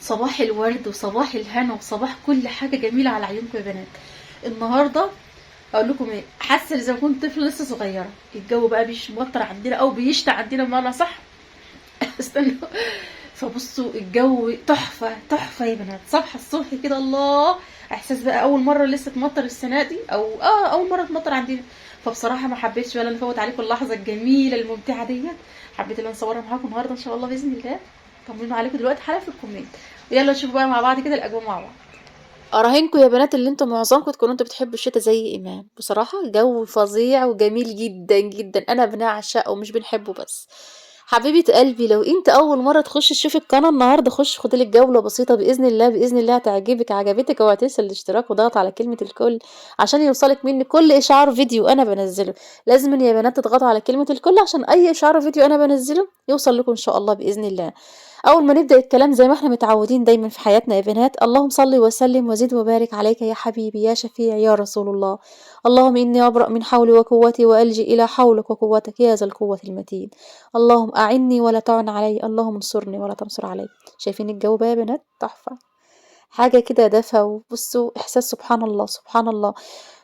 صباح الورد وصباح الهنا وصباح كل حاجة جميلة على عيونكم يا بنات. النهاردة اقول لكم ايه، حاسة زي ما كنت طفلة لسه صغيرة. الجو بقى بيمطر عندنا او بيشتي عندنا بمعنى صح. استنوا. فبصوا الجو تحفة تحفة يا بنات، صبح الصبح كده الله. احساس بقى اول مرة لسه تمطر السنة دي او اول مرة تمطر عندنا. فبصراحة ما حبيتش ولا نفوت عليكم اللحظة الجميلة الممتعة ديت. حبيت ان انا اصورها معاكم النهارده ان شاء الله باذن الله. طمنوا عليكم دلوقتي حالا في الكومنت، ويلا نشوف بقى مع بعض كده الاجواء مع بعض. اراهنكم يا بنات اللي انتم معظمكم تكونوا انتوا بتحبوا الشتاء زي ايمان. بصراحه الجو فظيع وجميل جدا جدا، انا بنعشقه ومش بنحبه بس. حبيبه قلبي، لو انت اول مره تخش تشوفي القناه النهارده، خش خدي لك جوله بسيطه باذن الله، باذن الله هتعجبك. عجبتك اوعي تنسى الاشتراك وضغط على كلمه الكل عشان يوصلك مني كل اشعار فيديو انا بنزله. لازم يا بنات تضغطوا على كلمه الكل عشان اي اشعار فيديو انا بنزله يوصل لكم ان شاء الله باذن الله. أول ما نبدأ الكلام زي ما احنا متعودين دايما في حياتنا يا بنات، اللهم صل وسلم وزد وبارك عليك يا حبيبي يا شفيع يا رسول الله. اللهم إني أبرأ من حولي وقوتي وألجئ إلى حولك وقوتك يا ذا القوة المتين. اللهم أعني ولا تعن علي، اللهم انصرني ولا تنصر علي. شايفين الجو بقى يا بنات تحفة، حاجة كده دفى، وبصوا إحساس سبحان الله سبحان الله.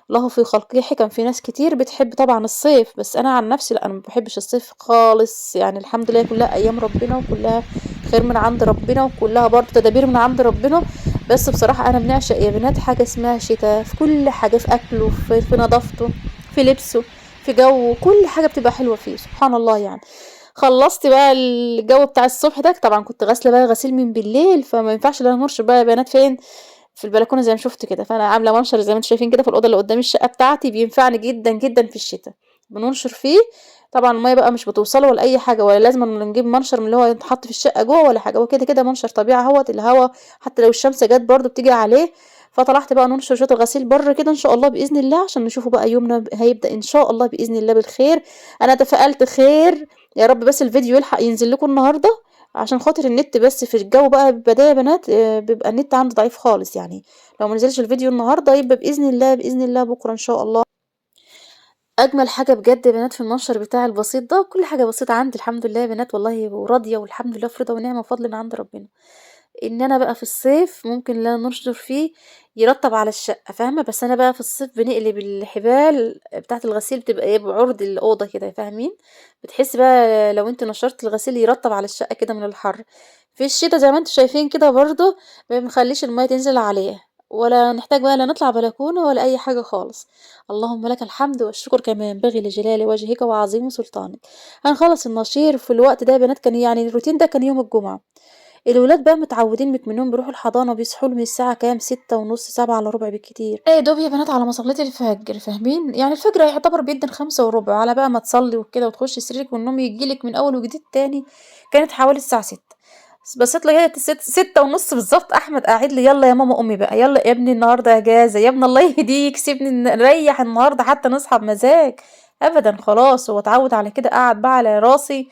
الله في خلقه حكم. في ناس كتير بتحب طبعا الصيف، بس انا عن نفسي لا، انا ما بحبش الصيف خالص. يعني الحمد لله كلها ايام ربنا وكلها خير من عند ربنا وكلها برضه تدابير من عند ربنا. بس بصراحة انا بنعشق يا بنات حاجة اسمها شتاء، في كل حاجة، في اكله، في نظافته، في لبسه، في جو، كل حاجة بتبقى حلوة فيه سبحان الله يعني. خلصت بقى الجو بتاع الصبح ده، طبعا كنت غاسله بقى غسيل من بالليل، فما ينفعش ان انا نرش بقى يا بنات فين، في البلكونه زي ما شفت كده. فانا عامله منشر زي ما انتم شايفين كده في الاوضه اللي قدام الشقه بتاعتي، بينفعني جدا جدا في الشتاء. بننشر فيه. طبعا الميه بقى مش بتوصله ولا اي حاجه، ولا لازم نجيب منشر من اللي هو يتحط في الشقه جوه ولا حاجه، هو كده كده منشر طبيعي اهوت الهوا. حتى لو الشمس جت برضو بتيجي عليه. فطلعت بقى ننشر شويه الغسيل بره كده ان شاء الله باذن الله، عشان نشوفوا بقى يومنا هيبدا ان شاء الله باذن الله بالخير. انا تفائلت خير يا رب، بس الفيديو يلحق ينزل لكم النهارده عشان خاطر النت. بس في الجو بقى بداية يا بنات بيبقى النت عندي ضعيف خالص يعني. لو ما نزلش الفيديو النهارده يبقى باذن الله باذن الله بكره ان شاء الله. اجمل حاجه بجد يا بنات في المنشر بتاعي البسيط ده، كل حاجه بسيطه عندي الحمد لله يا بنات والله، وراضيه والحمد لله في رضا ونعمه وفضل من عند ربنا. ان انا بقى في الصيف ممكن لا ننشر فيه يرطب على الشقه، فاهمه؟ بس انا بقى في الصيف بنقلب الحبال بتاعه الغسيل بتبقى ايه بعرض الاوضه كده، فاهمين؟ بتحس بقى لو انت نشرت الغسيل يرطب على الشقه كده من الحر. في الشتا زي ما انتم شايفين كده برضه ما بنخليش الميه تنزل عليه، ولا نحتاج بقى لا نطلع بلكونه ولا اي حاجه خالص. اللهم لك الحمد والشكر كما ينبغي لجلال وجهك وعظيم سلطانك. هنخلص النشير في الوقت ده يا بنات، كان يعني الروتين ده كان يوم الجمعه. الولاد بقى متعودين منهم بيروحوا الحضانة، بيصحوا من الساعة كام، 6:30 7:15 بالكتير. ايه دوب يا بنات على ما صليت الفجر، فاهمين؟ يعني الفجر يعتبر بيدن 5:15، على بقى ما تصلي وكده وتخش سريرك والنوم يجيلك من اول وجديد تاني. كانت حوالي الساعة 6. بصيت لقيت 6:30 بالظبط، احمد قاعد لي يلا يا ماما امي بقى، يلا يا ابني النهارده اجازة يا ابني الله يهديك، سيبني نريح النهارده حتى نصحى بمزاج. ابدا خلاص هو اتعود على كده، قعد بقى على راسي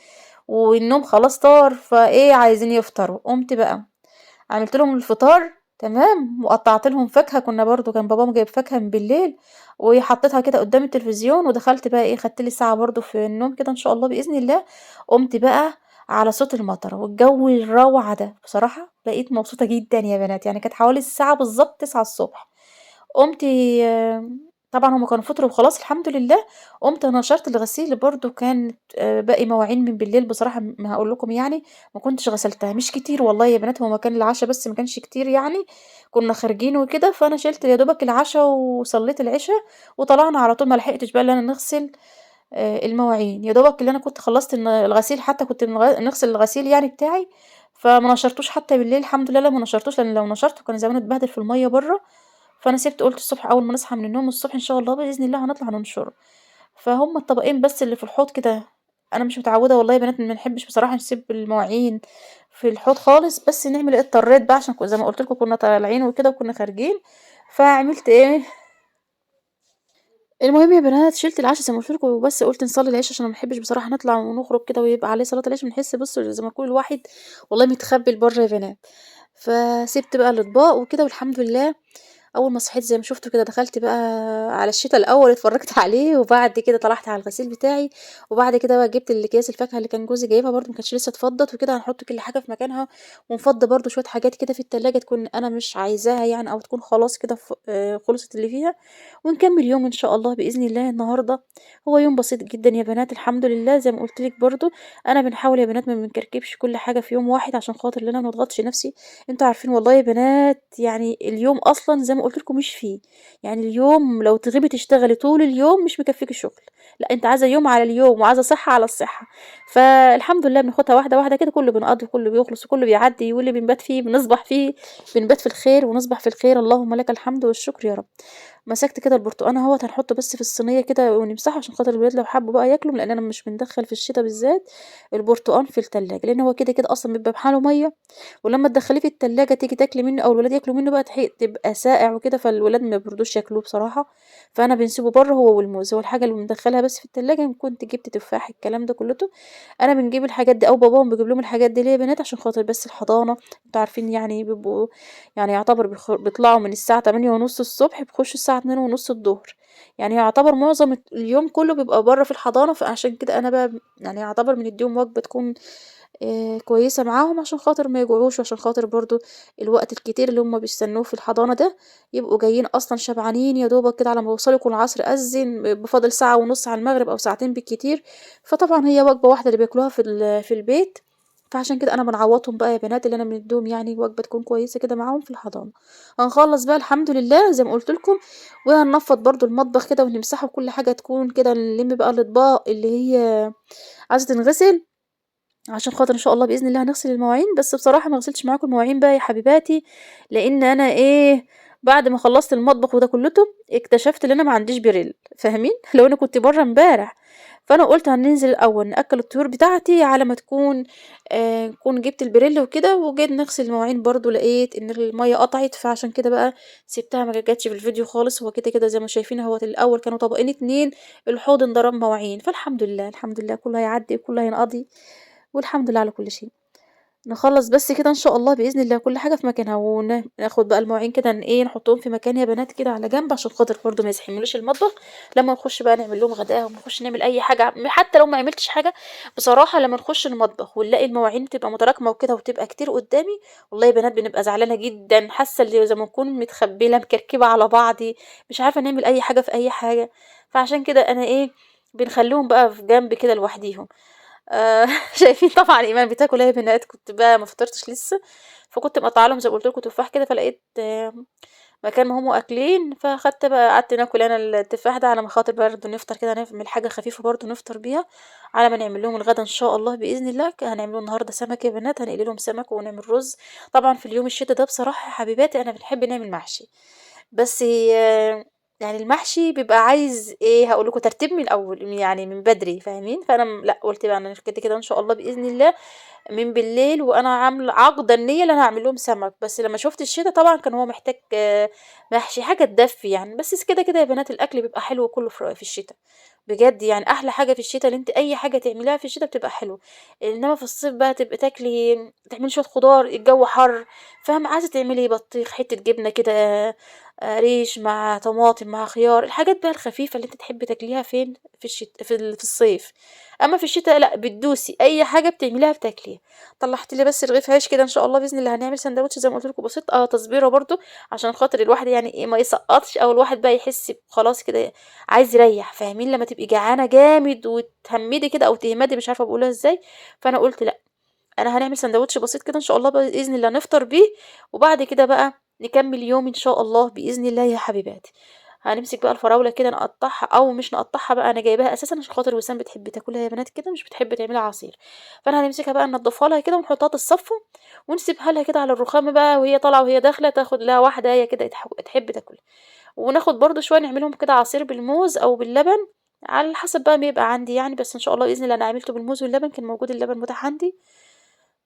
والنوم خلاص طار. فايه عايزين يفطروا، قمت بقى عملت لهم الفطار تمام، وقطعت لهم فاكهه، كنا برضو كان بابام جايب فاكهه من بالليل، وحطيتها كده قدام التلفزيون، ودخلت بقى ايه خدت لي ساعه برضو في النوم كده ان شاء الله باذن الله. قمت بقى على صوت المطر والجو الروعه ده، بصراحه بقيت مبسوطه جدا يا بنات. يعني كانت حوالي الساعه بالظبط 9 الصبح. قمت طبعا هما كانوا فطروا وخلاص الحمد لله. قمت نشرت الغسيل برضو، كانت باقي مواعين من بالليل بصراحة ما هقول لكم يعني، ما كنتش غسلتها مش كتير والله يا بنات، هو مكان العشاء بس ما كانش كتير يعني، كنا خارجين وكده. فانا شلت يا دوبك العشاء وصليت العشاء وطلعنا على طول، ما لحقتش بقى ان انا نغسل المواعين. يا دوبك اللي انا كنت خلصت الغسيل، حتى كنت نغسل الغسيل يعني بتاعي. فما نشرتوش حتى بالليل الحمد لله، ما نشرتوش لان لو نشرته كان زمان اتبهدل في المية بره. فأنا سِبت قُلت الصبح أول ما نصحى من النوم الصبح إن شاء الله بإذن الله هنطلع ننشره. فهُم الطبقين بس اللي في الحوض كده. أنا مش متعودة والله يا بنات، ما نحبش بصراحة نسيب المواعين في الحوض خالص، بس نعمل إيه اضطريت بقى عشان زي ما قُلت لكم كنا طالعين وكده وكنا خارجين. فعملت إيه، المهم يا بنات شِلت العشا زي ما قُلت لكم، وبس قُلت نصلي العشا عشان ما بنحبش بصراحة نطلع ونخرج كده ويبقى عليه صلاة العشا، بنحس بُصّوا زي ما يكون الواحد والله متخبّي لبرّه يا بنات. فسِبت بقى الأطباق وكده والحمد لله. اول ما صحيت زي ما شفتوا كده دخلت بقى على الشتا الاول اتفرجت عليه، وبعد كده طلعت على الغسيل بتاعي، وبعد كده بقى جبت اكياس الفاكهه اللي كان جوزي جايبها برده ما كانتش لسه اتفضت وكده، هنحط كل حاجه في مكانها، ونفضي برده شويه حاجات كده في التلاجة تكون انا مش عايزاها يعني، او تكون خلاص كده خلصت اللي فيها، ونكمل يوم ان شاء الله باذن الله. النهارده هو يوم بسيط جدا يا بنات الحمد لله، زي ما قلت لك برده انا بنحاول يا بنات ما بنكركبش كل حاجه في يوم واحد عشان خاطر انا ما اضغطش نفسي. انتوا عارفين والله يا بنات يعني اليوم اصلا زي ما قلت لكم مش فيه، يعني اليوم لو تغيبي تشتغلي طول اليوم مش مكفيك الشغل، لا انت عايزه يوم على اليوم وعايزه صحه على الصحه. فالحمد لله بناخدها واحده واحده كده، كله بنقضي وكله بيخلص وكله بيعدي، واللي بنبات فيه بنصبح فيه، بنبات في الخير ونصبح في الخير، اللهم لك الحمد والشكر يا رب. مسكت كده البرتقان اهوت هنحطه بس في الصينيه كده ونمسحه عشان خاطر الولاد لو حبوا بقى ياكلوا، لان انا مش بندخل في الشتاء بالذات البرتقان في التلاجة، لان هو كده كده اصلا بيبقى بحاله ميه، ولما تدخليه في التلاجة تيجي تاكلي منه او الولاد ياكلوا منه بقى تبقى ساقع وكده، فالولاد ما بيرضوش ياكلوه بصراحه، فانا بنسيبه بره هو والموز. هو الحاجه اللي بندخلها بس في التلاجة ان كنت جبت تفاح الكلام ده كله، انا بنجيب الحاجات دي او باباهم بيجيب لهم الحاجات دي ليه يا بنات عشان خاطر بس الحضانه، انتوا عارفين يعني بيبقوا يعني يعتبر بيطلعوا من الساعه 8:30 الصبح بيخشوا الساعه 2:30 الظهر، يعني يعتبر معظم اليوم كله بيبقى بره في الحضانه، فعشان كده انا بقى يعني يعتبر بنديهم وجبه تكون كويسة معاهم عشان خاطر ما يجوعوش، وعشان خاطر برضه الوقت الكتير اللي هُم بيستنوه في الحضانة ده يبقوا جايين أصلًا شبعانين يا دوبك كده على ما يوصلوا يكون العصر أذِّن، بفاضل ساعة ونُص على المغرب أو ساعتين بالكتير، فطبعًا هي وجبة واحدة اللي بياكلوها في البيت، فعشان كده أنا بنعوّضهم بقى يا بنات اللي أنا بندّيهم يعني وجبة تكون كويسة كده معاهم في الحضانة. هنخلّص بقى الحمد لله زي ما قُلت لكم، وهننفّض برضه المطبخ كده ونمسحه وكل حاجة تكون كده، نلِم بقى الأطباق اللي هي عايزة تنغسل عشان خاطر إن شاء الله بإذن الله هنغسل المواعين. بس بصراحة ما غسلتش معاكم المواعين بقى يا حبيباتي، لإن أنا بعد ما خلّصت المطبخ وده كُلّته، اكتشفت إن أنا ما عنديش بريل، فاهمين؟ لو أنا كنت برّه امبارح، فأنا قُلت هننزل الأول نأكّل الطيور بتاعتي على ما تكون نكون جِبت البريل وكده، وجيت نغسل المواعين برضه لقيت إن المَيّة قطعت، فعشان كده بقى سِبتها ما جاتش في الفيديو خالص. هو كده زي ما شايفين أهوّة الأول كانوا طبقين 2، الحوض انضرب مواعين، فالحمد لله، الحمد لله كُلّه هيعدّي وكُلّه هينقضي، والحمد لله على كل شيء. نخلّص بس كده إن شاء الله بإذن الله كل حاجة في مكانها، ناخد بقى المواعين كده نحطهم في مكان يا بنات كده على جنب عشان خاطر برضه ما يزحملوش المطبخ، لمّا نخش بقى نعمل لهم غداهم، نخش نعمل أي حاجة، حتى لو ما عملتش حاجة بصراحة لمّا نخش المطبخ ونلاقي المواعين تبقى متراكمة وكده وتبقى كتير قدّامي، والله يا بنات بنبقى زعلانة جدًا، حاسة اللي زي ما نكون متخبّلة مكركبة على بعضي، مش عارفة نعمل أي حاجة في أي حاجة، فعشان كده أنا بنخلّيهم بقى في جنب كده لوحديهم. شايفين طبعًا إيمان بتاكل أهي يا بنات، كنت بقى ما فطرتش لسه، فكنت مقطّعة لهم زي ما قُلت لكم تفاح كده، فلقيت مكان ما هُم واكلين، فأخدت بقى قعدت ناكل أنا التفاح ده على ما خاطر برضه نفطر كده، نعمل حاجة خفيفة برضه نفطر بيها، على ما نعمل لهم الغدا إن شاء الله بإذن الله. هنعمله النهارده سمك يا بنات، هنقلي لهم سمك ونعمل رز. طبعًا في اليوم الشتا ده بصراحة يا حبيباتي أنا بنحب نعمل محشي، بس يعني المحشي بيبقى عايز هاقول لكم ترتيب من الأول، يعني من بدري فاهمين؟ فأنا لأ، قُلت بقى أنا كده إن شاء الله بإذن الله من بالليل وأنا عاقدة النية اللي أنا هاعمل لهم سمك، بس لمّا شُفت الشتا طبعًا كان هو محتاج محشي، حاجة تدفّي يعني، بس كده يا بنات الأكل بيبقى حلو كلّه في الشتا، بجد يعني أحلى حاجة في الشتا اللي أنتِ أي حاجة تعمليها في الشتا بتبقى حلوة، إنما في الصيف بقى تبقي تعملي شوية خضار، الجو حَر، فاهمة، عايزة تعملي بطيخ، حتة جبنة كده ريش مع طماطم مع خيار، الحاجات بقى الخفيفة اللي أنتِ تحبي تاكليها فين، في الصيف، أمّا في الشتا لأ، بتدوسي أي حاجة بتعمليها بتاكليها. طلّعت لي بس رغيف عيش كده إن شاء الله بإذن الله هنعمل ساندوتش زي ما قُلت لكم بسيط، تصبيرة برضه عشان خاطر الواحد يعني ما يسقّطش، أو الواحد بقى يحس خلاص كده عايز يريّح، فاهمين؟ لمّا تبقي جعانة جامد وتهمّدي كده أو تهمدي مش عارفة باقولها إزاي، فأنا قُلت لأ، أنا هنعمل ساندوتش بسيط كده إن شاء الله بإذن الله نفطر بيه، وبعد كده بقى نكمّل يوم إن شاء الله بإذن الله يا حبيباتي. هنمسك بقى الفراولة كده نقطّعها أو مش نقطّعها بقى، أنا جايباها أساسًا عشان خاطر وسام بتحب تاكلها يا بنات كده، مش بتحب تعملها عصير، فأنا هنمسكها بقى ننضّفها لها كده ونحطها تتصفّى، ونسيبها لها كده على الرخامة بقى وهي طالعة وهي داخلة تاخد لها واحداية كده تحب تاكلها، وناخد برضه شوية نعملهم كده عصير بالموز أو باللبن، على حسب بقى ما يبقى عندي يعني، بس إن شاء الله بإذن الله أنا عملته بالموز واللبن، كان موجود اللبن متاح عندي.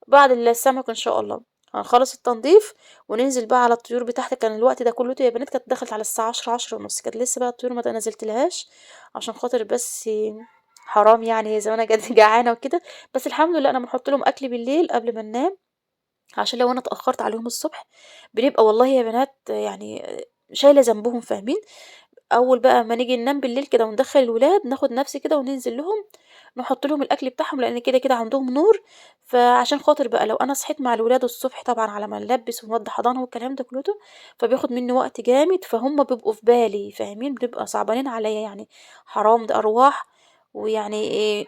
بعد السمك إن شاء الله، هنخلّص التنضيف وننزل بقى على الطيور بتاعتي. كان الوقت ده كلّه يا بنات كانت دخلت على الساعة 10، 10:30، كانت لسه بقى الطيور ما نزلتلهاش عشان خاطر بس حرام يعني هي زمانها كانت جعانة وكده، بس الحمد لله أنا بنحط لهم أكل بالليل قبل ما ننام، عشان لو أنا اتأخرت عليهم الصبح بنبقى والله يا بنات يعني شايلة ذنبهم، فاهمين؟ أول بقى ما نيجي ننام بالليل كده وندخّل الولاد، ناخد نَفْس كده وننزل لهم، نحط لهم الأكل بتاعهم لإن كده عندهم نور، فعشان خاطر بقى لو أنا صحيت مع الولاد الصبح طبعًا على ما نلبّس ونودّي حضانة والكلام ده كلّته، فبياخد منّي وقت جامد، فهُم بيبقوا في بالي، فاهمين؟ بنبقى صعبانين عليّا يعني، حرام ده أرواح، ويعني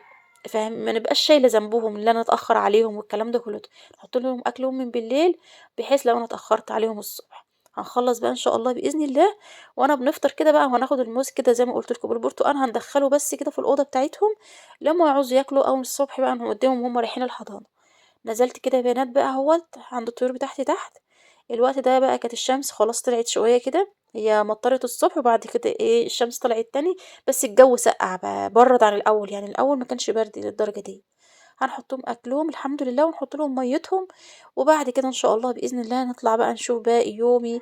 فاهم؟ ما نبقاش شايلة ذنبهم اللي أنا أتأخّر عليهم والكلام ده كلّته، نحط لهم أكلهم من بالليل، بحيث لو أنا اتأخّرت عليهم الصبح، هنخلّص بقى إن شاء الله بإذن الله، وأنا بنفطر كده بقى وهناخد الموز كده زي ما قُلت لكم بالبرتقان هندخّله بس كده في الأوضة بتاعتهم، لمّا يعوزوا ياكلوا أو الصبح بقى نودّيهم وهُم رايحين الحضانة. نزلت كده يا بنات بقى أهوّة عند الطيور بتاعتي تحت، الوقت ده بقى كانت الشمس خلاص طلعت شوية كده، هي مطَّرت الصبح وبعد كده الشمس طلعت تاني، بس الجو سقّع بقى، برَّد عن الأول، يعني الأول ما كانش برد للدرجة دي. هنحط لهم أكلهم الحمد لله ونحط لهم مَيّتهم، وبعد كده إن شاء الله بإذن الله نطلع بقى نشوف باقي يومي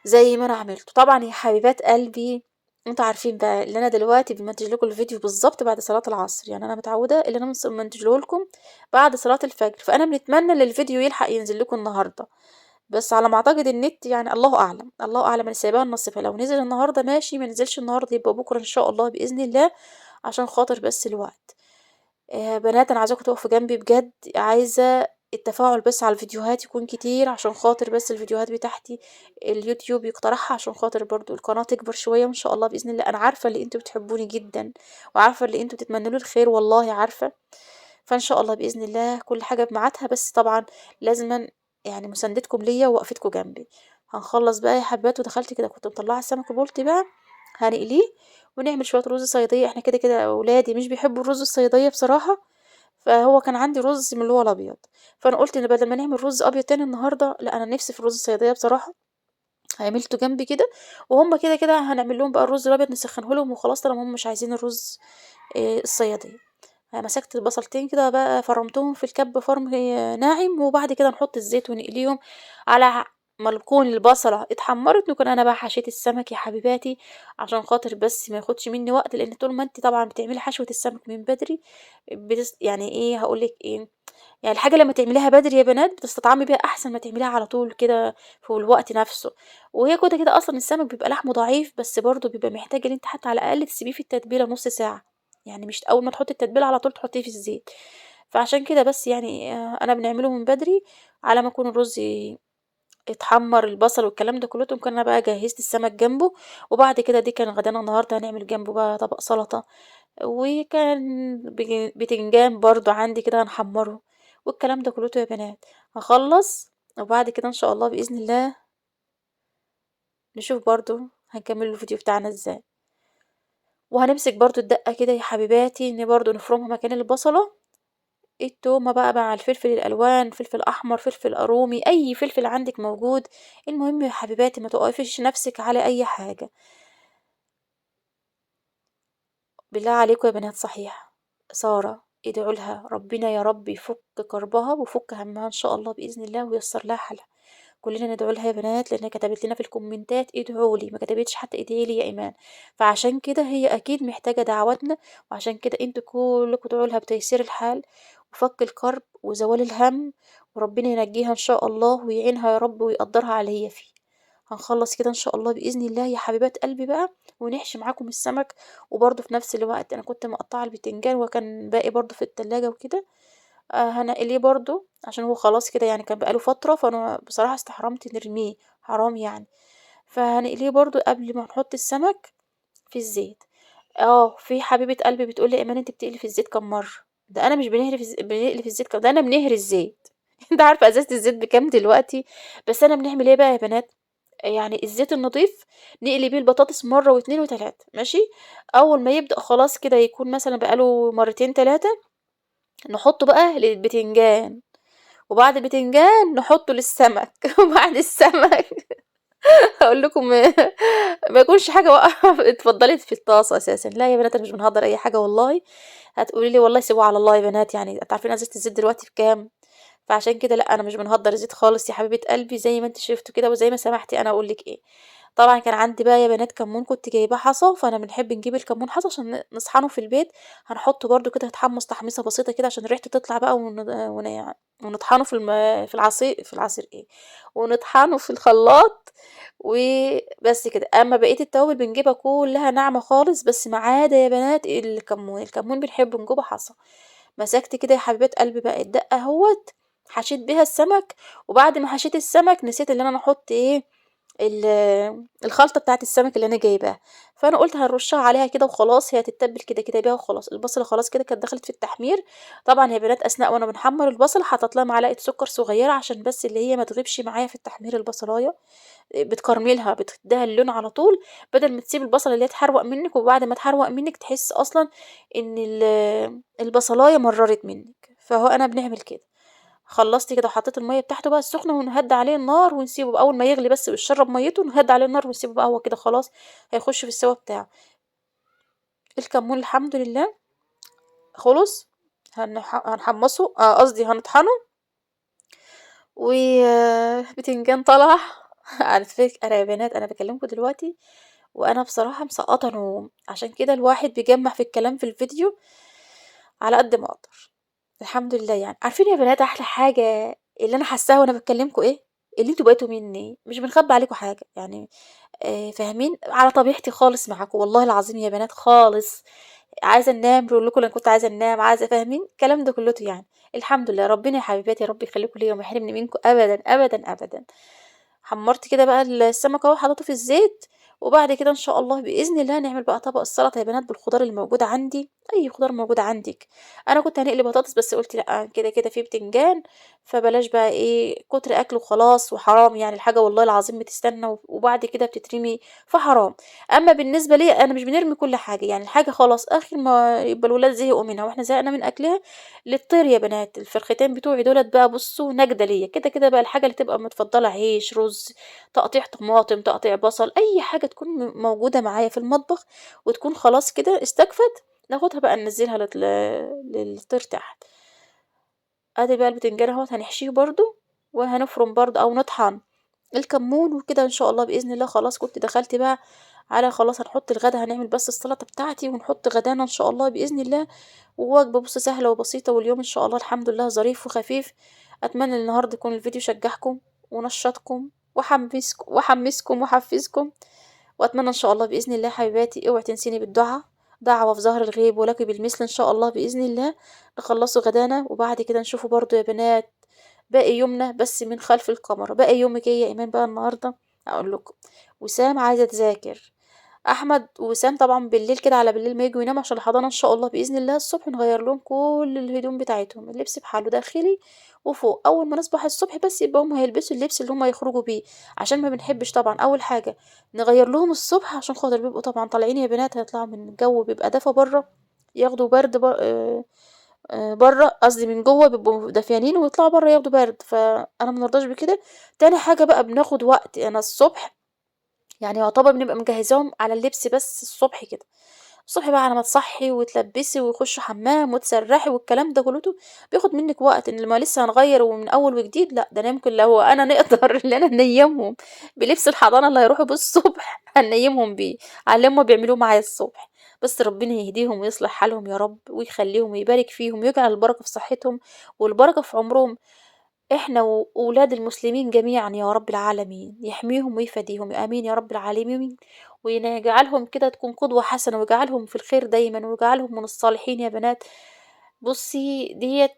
زي ما أنا عملته. طبعًا يا حبيبات قلبي أنتم عارفين بقى اللي أنا دلوقتي بامنتج لكم الفيديو بالضبط بعد صلاة العصر، يعني أنا متعودة اللي أنا ممنتجه لكم بعد صلاة الفجر، فأنا بنتمنى إن الفيديو يلحق ينزل لكم النهارده، بس على ما أعتقد النت يعني الله أعلم، الله أعلم أنا سايباها لنصيبها، لو نزل النهارده ماشي، ما نزلش النهارده يبقى بكرة إن شاء الله بإذن الله، عشان خاطر بس الوقت. بنات أنا عايزاكم تقفوا جنبي بجد، عايزة التفاعل بس على الفيديوهات يكون كتير، عشان خاطر بس الفيديوهات بتاعتي اليوتيوب يقترحها، عشان خاطر برضه القناة تكبر شوية وإن شاء الله بإذن الله، أنا عارفة اللي أنتم بتحبوني جدًا، وعارفة اللي أنتم بتتمنوا لي الخير والله عارفة، فإن شاء الله بإذن الله كل حاجة بميعادها، بس طبعًا لازمًا يعني مساندتكم ليّا ووقفتكم جنبي. هنخلّص بقى يا حبات ودخلت كده كنت مطلعة السمك البلطي بقى، هنقليه ونعمل شوية رز صيادية، إحنا كده ولادي مش بيحبوا الرز الصيادية بصراحة، فهو كان عندي رز من اللي هو الأبيض، فأنا قُلت إن بدل ما نعمل رز أبيض تاني النهارده، لأ أنا نِفْسي في الرز الصيادية بصراحة، عملته جنبي كده، وهُم كده هنعمل لهم بقى الرز الأبيض نسخّنه لهم وخلاص طالما هُم مش عايزين الرز الصيادية. مسكت البصلتين كده بقى فرمتهم في الكَبّ فرم ناعم، وبعد كده نحط الزيت ونقليهم على ما تكون البصلة اتحمّرت نكون أنا بقى حشيت السمك يا حبيباتي، عشان خاطر بس ما ياخدش منّي وقت، لإن طول ما أنتِ طبعًا بتعملي حشوة السمك من بدري يعني إيه هاقول لِك إيه، يعني الحاجة لمّا تعمليها بدري يا بنات بتستطعمي بيها أحسن ما تعمليها على طول كده في الوقت نفسه، وهي كده أصلًا السمك بيبقى لحمه ضعيف، بس برضه بيبقى محتاج إن أنتِ حتى على الأقل تسيبيه في التتبيلة نُص ساعة، يعني مش أول ما تحطي التتبيلة على طول تحطيه في الزيت، فعشان كده بس يعني أنا بنعمله من بدري على ما يكون الرز اتحمّر البصل والكلام ده كلّه، تكون أنا بقى جهّزت السمك جنبه، وبعد كده دي كان غدانا النهارده هنعمل جنبه بقى طبق سلطة. وكان بتنجان برضه عندي كده هنحمّره، والكلام ده كلّيته يا بنات، هاخلّص وبعد كده إن شاء الله بإذن الله نشوف برضه هنكمّل الفيديو بتاعنا إزاي، وهنمسك برضه الدقة كده يا حبيباتي إن برضه نفرمها مكان البصلة، التومة بقى مع الفلفل الألوان، فلفل أحمر، فلفل أرومي، أي فلفل عندِك موجود، المهم يا حبيباتي ما توقّفيش نَفْسِك على أي حاجة. بالله عليكم يا بنات صحيح، سارة ادعوا لها ربنا يا رب يفك كربها ويفك همها إن شاء الله بإذن الله وييسر لها حالها، كلنا ندعو لها يا بنات لأنها كتبت لنا في الكومنتات ادعوا لي، ما كتبتش حتى ادعي لي يا إيمان، فعشان كده هي أكيد محتاجة دعواتنا، وعشان كده انتوا كلكم ادعوا لها بتيسير الحال وفك الكرب وزوال الهم، وربنا ينجيها إن شاء الله ويعينها يا رب ويقدرها على اللي هي فيه. هنخلّص كده إن شاء الله بإذن الله يا حبيبات قلبي بقى، ونحشي معاكم السمك، وبرضه في نفس الوقت أنا كنت مقطّعة البتنجان وكان باقي برضه في التلاجة وكده، هانقليه برضه عشان هو خلاص كده يعني كان بقى له فترة، فأنا بصراحة استحرمت نرميه، حرام يعني، فهنقليه برضه قبل ما نحط السمك في الزيت. في حبيبة قلبي بتقول لي: "إيمان أنتِ بتقلي في الزيت كام مرّة؟" ده أنا مش بنقلي في الزيت ده أنا بنهري الزيت. أنتِ عارفة إزازة الزيت بكام دلوقتي؟ بس أنا بنعمل إيه بقى يا بنات، يعني الزيت النضيف نقلي بيه البطاطس مرّة و2 و3 ماشي، أول ما يبدأ خلاص كده يكون مثلًا بقى له مرتين 3 نحطه بقى للبتنجان، وبعد البتنجان نحطه للسمك، وبعد السمك هاقول لكم ما يكونش حاجة اتفضّلت في الطاسة أساسًا، لا يا بنات أنا مش بنهدّر أي حاجة والله، هتقولي لي والله سيبوها على الله يا بنات يعني أنتم عارفين إزازة الزيت دلوقتي بكام؟ فعشان كده لأ، أنا مش بنهدّر زيت خالص يا حبيبة قلبي زي ما أنتِ شفتوا كده وزي ما سمحتِ أنا أقول لِك إيه. طبعا كان عندي بقى يا بنات كمون كنت جايباه حصى، فانا بنحب نجيب الكمون حصى عشان نصحنه في البيت. هنحطه برده كده يتحمص تحميصه بسيطه كده عشان ريحته تطلع بقى، ونطحنه في العصير ايه، ونطحنه في الخلاط وبس كده. اما بقيه التوابل بنجيبها كلها ناعمه خالص، بس ما عدا يا بنات الكمون بنحب نجيبه حصى. مسكت كده يا حبيبات قلبي بقى الدقه اهوت، حشيت بيها السمك. وبعد ما حشيت السمك نسيت ان انا احط ايه، الخلطة بتاعة السمك اللي أنا جايباها. فأنا قُلت هنرشها عليها كده وخلاص، هي هتتبل كده كده بيها وخلاص. البصلة خلاص كده كانت دخلت في التحمير. طبعًا يا بنات أثناء وأنا بنحمّر البصلة حطيت لها معلقة سكر صغيرة عشان بس اللي هي ما تغيبش معايا في التحمير البصلاية، بتكرملها بتدّيها اللون على طول، بدل ما تسيب البصلة اللي هي تحروق منِّك، وبعد ما تحروق منِّك تحسّي أصلًا إن البصلاية مرّرت منِّك. فأهو أنا بنعمل كده. خلّصت كده وحطيت المَيّة بتاعته بقى السخنة ونهدّي عليه النار ونسيبه بقى، أول ما يغلي بس ويشرّب مَيّته نهدّي عليه النار ونسيبه بقى هو كده خلاص هيخش في السوا بتاعه. الكمون الحمد لله خلص، هنحمّصه قصدي هنطحنه، بتنجان طلع على فكرة أنا يا بنات أنا باكلمكم دلوقتي وأنا بصراحة مسقطة نوم، عشان كده الواحد بيجمّع في الكلام في الفيديو على قد ما أقدر. الحمد لله يعني. عارفين يا بنات أحلى حاجة اللي أنا حاساها وأنا باكلمكم إيه؟ اللي أنتم بقيتوا مني، مش بنخبّي عليكم حاجة، يعني فاهمين؟ على طبيعتي خالص معاكم والله العظيم يا بنات خالص. عايزة أنام باقول لكم أنا كنت عايزة أنام، عايزة فاهمين؟ الكلام ده كلّته يعني. الحمد لله ربنا يا حبيباتي يا رب يخليكم ليّا وما يحرمني منكم أبدًا، أبدًا، أبدًا. حمّرت كده بقى السمك أهو حطيته في الزيت، وبعد كده إن شاء الله بإذن الله نعمل بقى طبق السلطة يا بنات بالخضار اللي موجودة عندي، أي خضار موجود عندِك. أنا كنت هنقلي بطاطس بس قُلت لأ، كده، كده في بتنجان، فبلاش بقى إيه كتر أكل وخلاص وحرام يعني الحاجة والله العظيم بتستنى وبعد كده بتترمي فحرام. أمّا بالنسبة ليّا أنا مش بنرمي كل حاجة، يعني الحاجة خلاص آخر ما يبقى الولاد زهقوا منها وإحنا زهقنا من أكلها للطير يا بنات. الفرختين بتوعي دُولة بقى بُصّوا نجدة ليّا، كده، كده بقى الحاجة اللي تبقى متفضّلة عيش، رُز، تقطيع طماطم، تقطيع بصل، أي حاجة تكون موجودة معايا في المطبخ وتكون خلاص كده استكفت، ناخدها بقى ننزّلها للطير تحت. آدي بقى البتنجان أهوّة هنحشيه برضه، وهنفرم برضه أو نطحن الكمون وكده إن شاء الله بإذن الله. خلاص كنت دخلت بقى على خلاص هنحط الغدا، هنعمل بس السلطة بتاعتي ونحط غدانا إن شاء الله بإذن الله. ووجبة بُص سهلة وبسيطة واليوم إن شاء الله الحمد لله ظريف وخفيف. أتمنى النهارده يكون الفيديو شجّعكم ونشّطكم وحمّسكم وحفّزكم، وأتمنى إن شاء الله بإذن الله حبيباتي اوعي تنسيني بالدعا، دعوة في ظهر الغيب ولكِ بالمثل إن شاء الله بإذن الله. نخلّصوا غدانا وبعد كده نشوفوا برضه يا بنات باقي يومنا بس من خلف الكاميرا. باقي يومِك إيه يا إيمان بقى النهارده؟ هاقول لكم. وسام عايزة تذاكر، أحمد ووسام طبعًا بالليل كده على بالليل ما ييجوا يناموا عشان الحضانة إن شاء الله بإذن الله الصبح نغيّر لهم كل الهدوم بتاعتهم، اللبس بحاله داخلي وفوق. أول ما نصبح الصبح بس يبقى هُم هيلبسوا اللبس اللي هُم هيخرجوا بيه، عشان ما بنحبش طبعًا أول حاجة نغيّر لهم الصبح عشان خاطر بيبقوا طبعًا طالعين يا بنات هيطلعوا من الجو بيبقى دفا برّه، ياخدوا برد برّه قصدي من جوّه بيبقوا دافيانين ويطلعوا برّه ياخدوا برد، فأنا ما بنرضاش بكده. تاني حاجة بقى بناخد وقت، أنا الصبح يعني يعتبر بنبقى مجهزاهم على اللبس بس الصبح كده. الصبح بقى على ما تصحي وتلبسي ويخشوا حمام وتسرحي والكلام ده كلته بياخد منك وقت، ان لما لسه هنغير ومن اول وجديد لا ده انا يمكن لو انا نقدر ان انا ننيمهم بلبس الحضانه اللي هيروحوا بيه الصبح هننيمهم بيه على اللي هما بيعملوه معايا الصبح. بس ربنا يهديهم ويصلح حالهم يا رب ويخليهم ويبارك فيهم ويجعل البركه في صحتهم والبركه في عمرهم، إحنا وولاد المسلمين جميعًا يا رب العالمين، يحميهم ويفديهم، آمين يا رب العالمين. يجعلهم كده تكون قدوة حسنة ويجعلهم في الخير دايمًا ويجعلهم من الصالحين يا بنات. بُصّي ديّة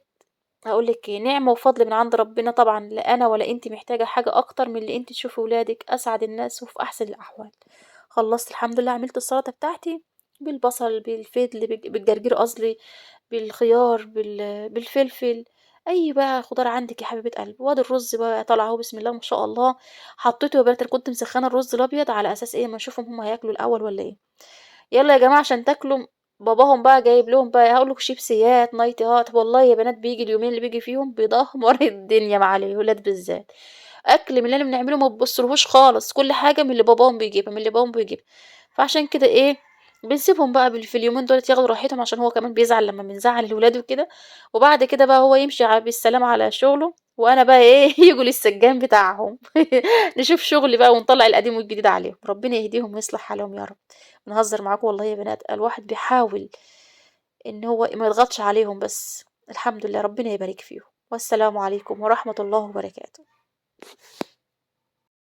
هاقول لِك إيه، نعمة وفضل من عند ربنا طبعًا، لا أنا ولا أنتِ محتاجة حاجة أكتر من اللي أنتِ تشوفي ولادِك أسعد الناس وفي أحسن الأحوال. خلّصت الحمد لله عملت السلطة بتاعتي بالبصل، بالفِدل، بالجرجير قصدي، بالخيار، بالفلفل، أي بقى خضار عندِك يا حبيبة قلبي. وادي الرز بقى طالع أهو بسم الله ما شاء الله، حطيته يا بنات. أنا كنت مسخّنة الرز الأبيض على أساس إيه، أمّا أشوفهم هُم هياكلوا الأول والّا إيه. يالّا يا جماعة عشان تاكلوا، باباهم بقى جايب لهم بقى هاقول لكم شيبسيات، نايتيهات، والله يا بنات بييجي اليومين اللي بييجي فيهم بيدمّر الدنيا مع الولاد بالذات. أكل من اللي أنا بنعمله ما تبصّلهوش خالص، كل حاجة من اللي باباهم بيجيبها، من اللي باباهم بيجيبها. فعشان كده إيه، بنسيبهم بقى في اليومين دول ياخدوا راحتهم عشان هو كمان بيزعل لمّا بنزعّل الولاد وكده، وبعد كده بقى هو يمشي بالسلامة على شغله، وأنا بقى إيه ييجوا للسجّان بتاعهم نشوف شغل بقى ونطلّع القديم والجديد عليهم، ربنا يهديهم ويصلح حالهم يا رب. بنهزر معاكم والله يا بنات، الواحد بيحاول إن هو ما يضغطش عليهم بس، الحمد لله ربنا يبارك فيهم، والسلام عليكم ورحمة الله وبركاته.